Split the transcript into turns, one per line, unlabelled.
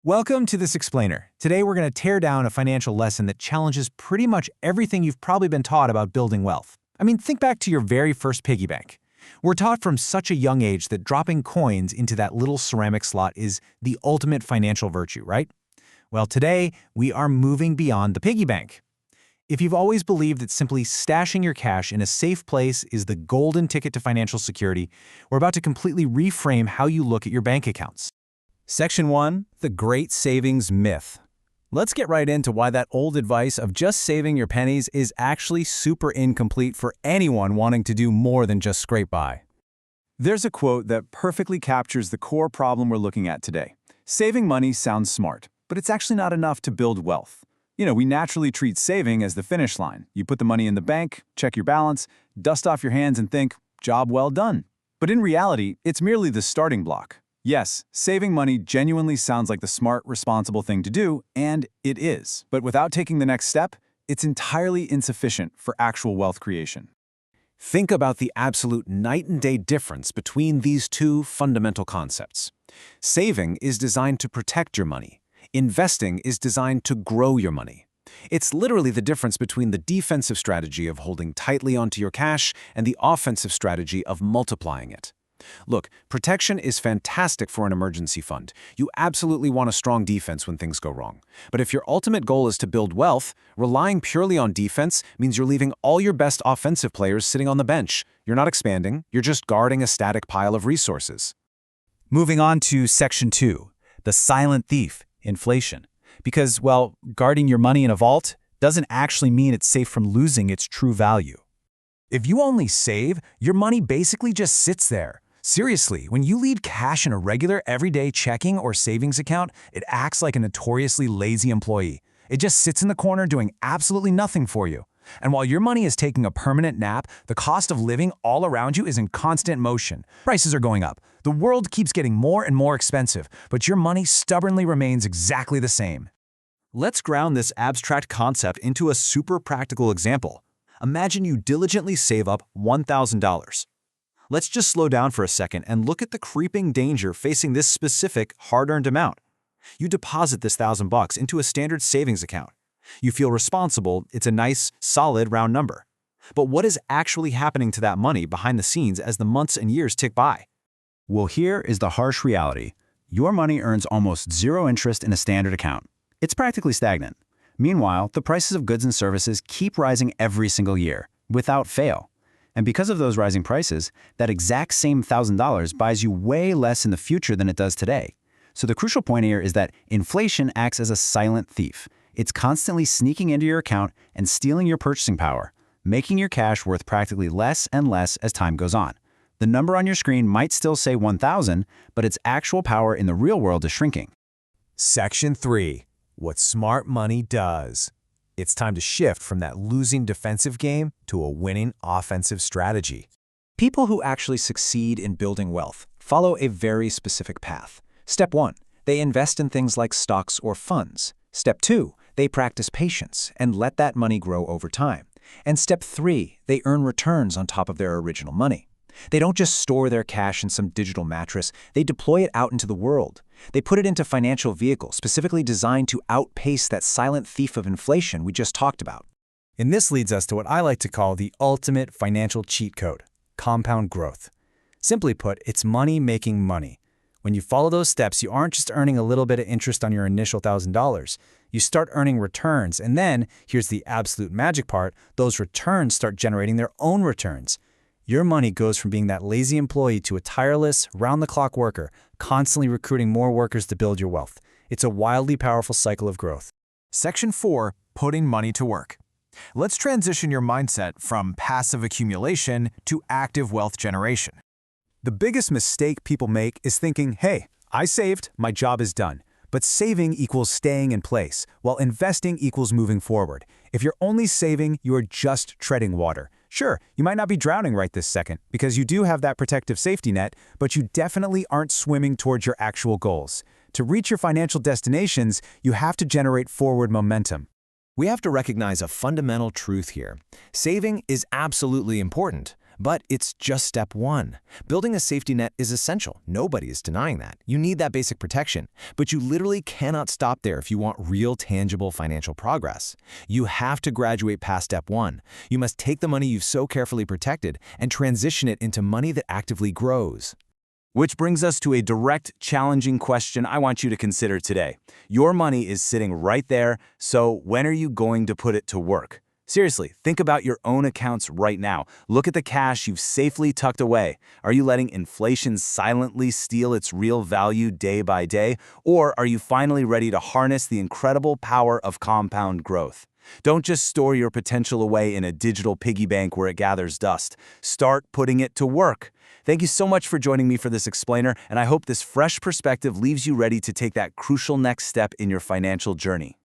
Welcome to This Explainer. Today we're going to tear down a financial lesson that challenges pretty much everything you've probably been taught about building wealth. Think back to your very first piggy bank. We're taught from such a young age that dropping coins into that little ceramic slot is the ultimate financial virtue, right? Well, today we are moving beyond the piggy bank. If you've always believed that simply stashing your cash in a safe place is the golden ticket to financial security, we're about to completely reframe how you look at your bank accounts.
Section 1, the Great Savings Myth. Let's get right into why that old advice of just saving your pennies is actually super incomplete for anyone wanting to do more than just scrape by. There's a quote that perfectly captures the core problem we're looking at today. Saving money sounds smart, but it's actually not enough to build wealth. We naturally treat saving as the finish line. You put the money in the bank, check your balance, dust off your hands and think, job well done. But in reality, it's merely the starting block. Yes, saving money genuinely sounds like the smart, responsible thing to do, and it is. But without taking the next step, it's entirely insufficient for actual wealth creation.
Think about the absolute night and day difference between these two fundamental concepts. Saving is designed to protect your money. Investing is designed to grow your money. It's literally the difference between the defensive strategy of holding tightly onto your cash and the offensive strategy of multiplying it. Look, protection is fantastic for an emergency fund. You absolutely want a strong defense when things go wrong. But if your ultimate goal is to build wealth, relying purely on defense means you're leaving all your best offensive players sitting on the bench. You're not expanding, you're just guarding a static pile of resources.
Moving on to Section 2, the silent thief, inflation. Because, guarding your money in a vault doesn't actually mean it's safe from losing its true value.
If you only save, your money basically just sits there. Seriously, when you leave cash in a regular, everyday checking or savings account, it acts like a notoriously lazy employee. It just sits in the corner doing absolutely nothing for you. And while your money is taking a permanent nap, the cost of living all around you is in constant motion. Prices are going up. The world keeps getting more and more expensive, but your money stubbornly remains exactly the same.
Let's ground this abstract concept into a super practical example. Imagine you diligently save up $1,000. Let's just slow down for a second and look at the creeping danger facing this specific hard-earned amount. You deposit this $1,000 into a standard savings account. You feel responsible, it's a nice, solid round number. But what is actually happening to that money behind the scenes as the months and years tick by?
Well, here is the harsh reality. Your money earns almost zero interest in a standard account. It's practically stagnant. Meanwhile, the prices of goods and services keep rising every single year, without fail. And because of those rising prices, that exact same $1,000 buys you way less in the future than it does today. So the crucial point here is that inflation acts as a silent thief. It's constantly sneaking into your account and stealing your purchasing power, making your cash worth practically less and less as time goes on. The number on your screen might still say 1,000, but its actual power in the real world is shrinking.
Section 3. What smart money does. It's time to shift from that losing defensive game to a winning offensive strategy.
People who actually succeed in building wealth follow a very specific path. Step 1, they invest in things like stocks or funds. Step 2, they practice patience and let that money grow over time. And Step 3, they earn returns on top of their original money. They don't just store their cash in some digital mattress, they deploy it out into the world. They put it into financial vehicles specifically designed to outpace that silent thief of inflation we just talked about.
And this leads us to what I like to call the ultimate financial cheat code, compound growth. Simply put, it's money making money. When you follow those steps, you aren't just earning a little bit of interest on your initial $1,000. You start earning returns, and then, here's the absolute magic part, those returns start generating their own returns. Your money goes from being that lazy employee to a tireless, round-the-clock worker, constantly recruiting more workers to build your wealth. It's a wildly powerful cycle of growth. Section 4, putting money to work. Let's transition your mindset from passive accumulation to active wealth generation. The biggest mistake people make is thinking, hey, I saved, my job is done. But saving equals staying in place, while investing equals moving forward. If you're only saving, you are just treading water. Sure, you might not be drowning right this second because you do have that protective safety net, but you definitely aren't swimming towards your actual goals. To reach your financial destinations, you have to generate forward momentum.
We have to recognize a fundamental truth here. Saving is absolutely important,
But it's just step one. Building a safety net is essential. Nobody is denying that. You need that basic protection. But you literally cannot stop there if you want real, tangible financial progress. You have to graduate past step one. You must take the money you've so carefully protected and transition it into money that actively grows.
Which brings us to a direct, challenging question I want you to consider today. Your money is sitting right there, so when are you going to put it to work? Seriously, think about your own accounts right now. Look at the cash you've safely tucked away. Are you letting inflation silently steal its real value day by day? Or are you finally ready to harness the incredible power of compound growth? Don't just store your potential away in a digital piggy bank where it gathers dust. Start putting it to work. Thank you so much for joining me for this explainer, and I hope this fresh perspective leaves you ready to take that crucial next step in your financial journey.